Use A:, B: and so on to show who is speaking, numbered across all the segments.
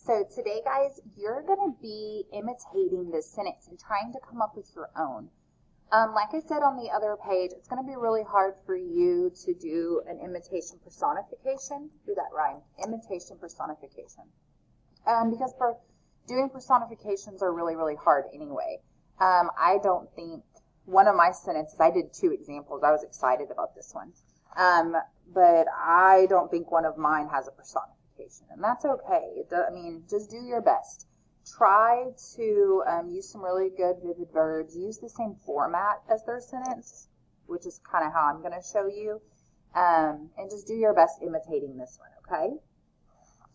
A: So today, guys, you're going to be imitating this sentence and trying to come up with your own. Like I said on the other page, it's going to be really hard for you to do an imitation personification. Do that rhyme. Imitation personification. Because doing personifications are really, really hard anyway. I don't think one of my sentences, I did 2 examples. I was excited about this one. But I don't think one of mine has a personification, and that's okay. Just do your best. Try to use some really good vivid verbs. Use the same format as their sentence, which is kind of how I'm going to show you. And just do your best imitating this one, okay?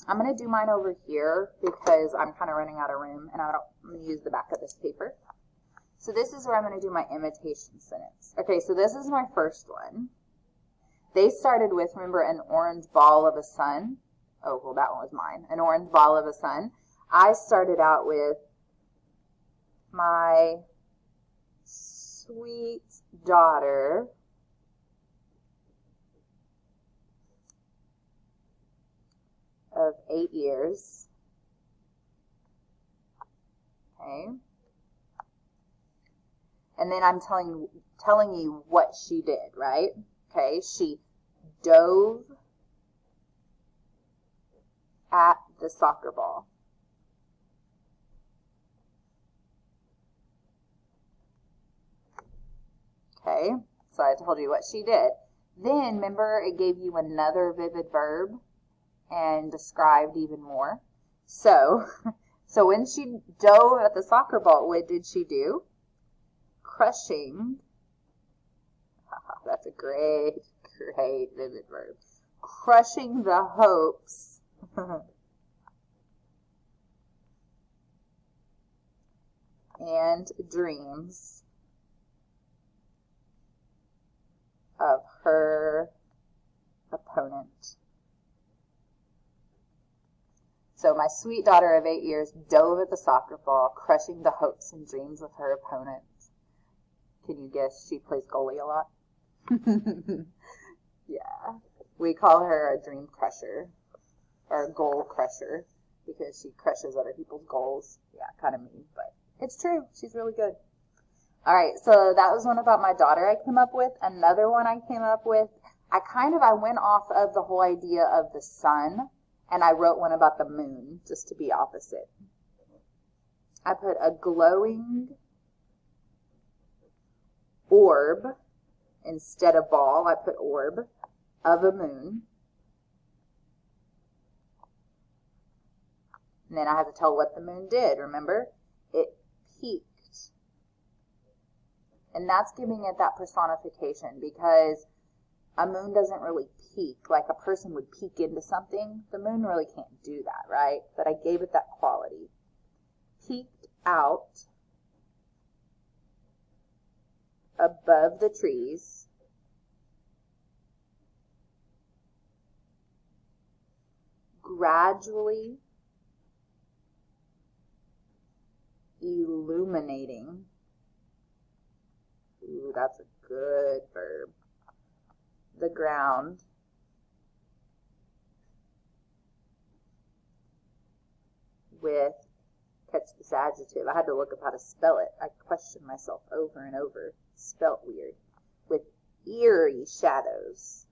A: I'm going to do mine over here because I'm kind of running out of room, and I'm going to use the back of this paper. So this is where I'm going to do my imitation sentence. Okay, so this is my first one. They started with, remember, an orange ball of a sun. Oh, well, that one was mine. An orange ball of a sun. I started out with my sweet daughter of 8 years. Okay. And then I'm telling you what she did, right? Okay, she dove at the soccer ball. Okay, so I told you what she did. Then, remember, it gave you another vivid verb and described even more. So when she dove at the soccer ball, what did she do? Crushing. That's a great vivid verb. Crushing the hopes and dreams of her opponent. So my sweet daughter of 8 years dove at the soccer ball, crushing the hopes and dreams of her opponent. Can you guess she plays goalie a lot? Yeah. We call her a dream crusher or a goal crusher because she crushes other people's goals. Yeah, kind of mean, but it's true. She's really good. All right, so that was one about my daughter I came up with. Another one I came up with, I went off of the whole idea of the sun, and I wrote one about the moon, just to be opposite. I put a glowing orb instead of ball. I put orb of a moon. And then I have to tell what the moon did, remember? It peaked. And that's giving it that personification because a moon doesn't really peak like a person would peek into something. The moon really can't do that, right? But I gave it that quality. Peeked out above the trees. Gradually illuminating. Ooh, that's a good verb. The ground. With, catch this adjective, I had to look up how to spell it. I questioned myself over and over. It's spelt weird. With eerie shadows.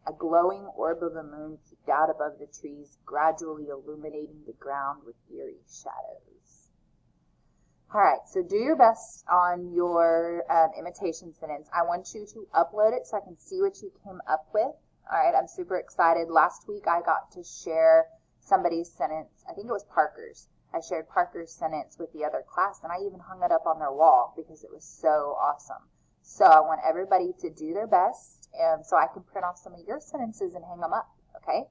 A: A glowing orb of a moon peeked out above the trees, gradually illuminating the ground with eerie shadows. All right, so do your best on your imitation sentence. I want you to upload it so I can see what you came up with. All right, I'm super excited. Last week I got to share somebody's sentence. I think it was Parker's. I shared Parker's sentence with the other class, and I even hung it up on their wall because it was so awesome. So I want everybody to do their best so I can print off some of your sentences and hang them up, okay?